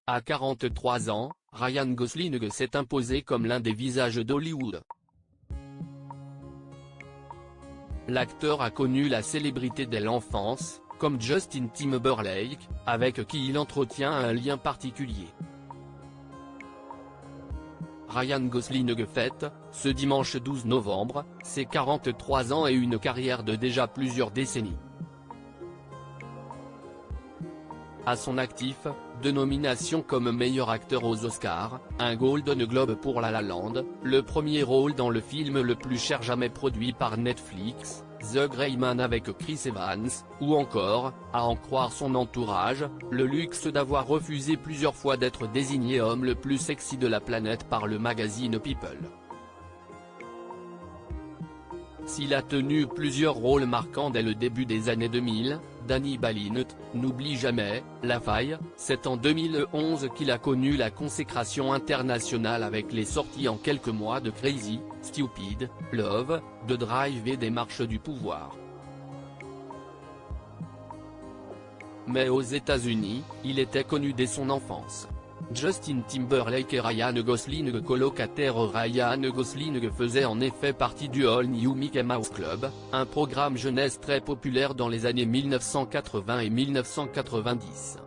À 43 ans, Ryan Gosling s'est imposé comme l'un des visages d'Hollywood. L'acteur a connu la célébrité dès l'enfance, comme Justin Timberlake, avec qui il entretient un lien particulier. Ryan Gosling fête, ce dimanche 12 novembre, ses 43 ans et une carrière de déjà plusieurs décennies. À son actif, 2 nominations comme meilleur acteur aux Oscars, un Golden Globe pour La La Land, le premier rôle dans le film le plus cher jamais produit par Netflix, The Gray Man avec Chris Evans, ou encore, à en croire son entourage, le luxe d'avoir refusé plusieurs fois d'être désigné homme le plus sexy de la planète par le magazine People. S'il a tenu plusieurs rôles marquants dès le début des années 2000, Danny Balint, N'oublie jamais, La Faille, c'est en 2011 qu'il a connu la consécration internationale avec les sorties en quelques mois de Crazy, Stupid, Love, The Drive et des Marches du pouvoir. Mais aux États-Unis, il était connu dès son enfance. Justin Timberlake et Ryan Gosling colocataires. Ryan Gosling faisait en effet partie du All New Mickey Mouse Club, un programme jeunesse très populaire dans les années 1980 et 1990.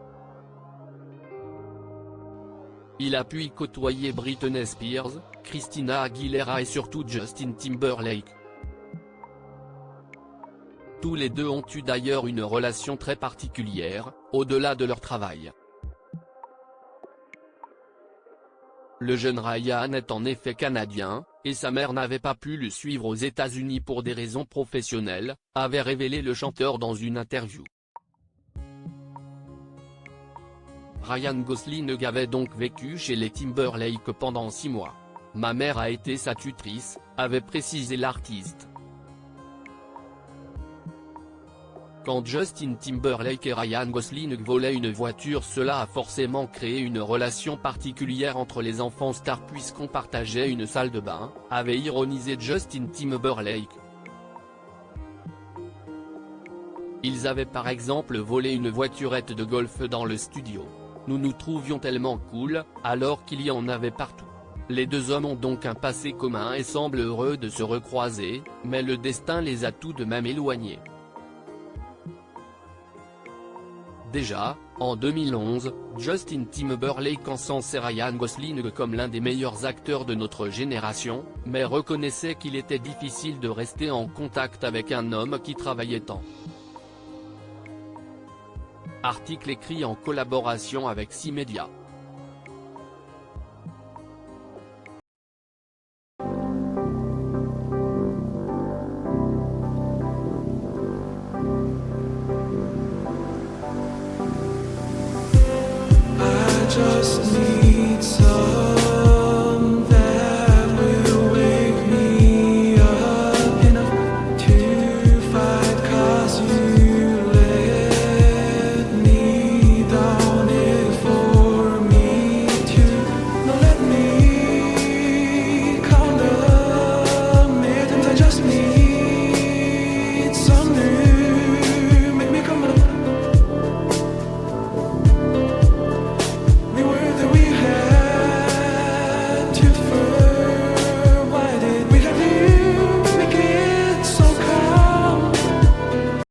Il a pu y côtoyer Britney Spears, Christina Aguilera et surtout Justin Timberlake. Tous les deux ont eu d'ailleurs une relation très particulière, au-delà de leur travail. Le jeune Ryan est en effet canadien, et sa mère n'avait pas pu le suivre aux États-Unis pour des raisons professionnelles, avait révélé le chanteur dans une interview. Ryan Gosling avait donc vécu chez les Timberlake pendant 6 mois. Ma mère a été sa tutrice, avait précisé l'artiste. Quand Justin Timberlake et Ryan Gosling volaient une voiture, cela a forcément créé une relation particulière entre les enfants stars puisqu'on partageait une salle de bain, avait ironisé Justin Timberlake. Ils avaient par exemple volé une voiturette de golf dans le studio. Nous nous trouvions tellement cool, alors qu'il y en avait partout. Les deux hommes ont donc un passé commun et semblent heureux de se recroiser, mais le destin les a tout de même éloignés. Déjà, en 2011, Justin Timberlake encensait Ryan Gosling comme l'un des meilleurs acteurs de notre génération, mais reconnaissait qu'il était difficile de rester en contact avec un homme qui travaillait tant. Article écrit en collaboration avec 6 médias.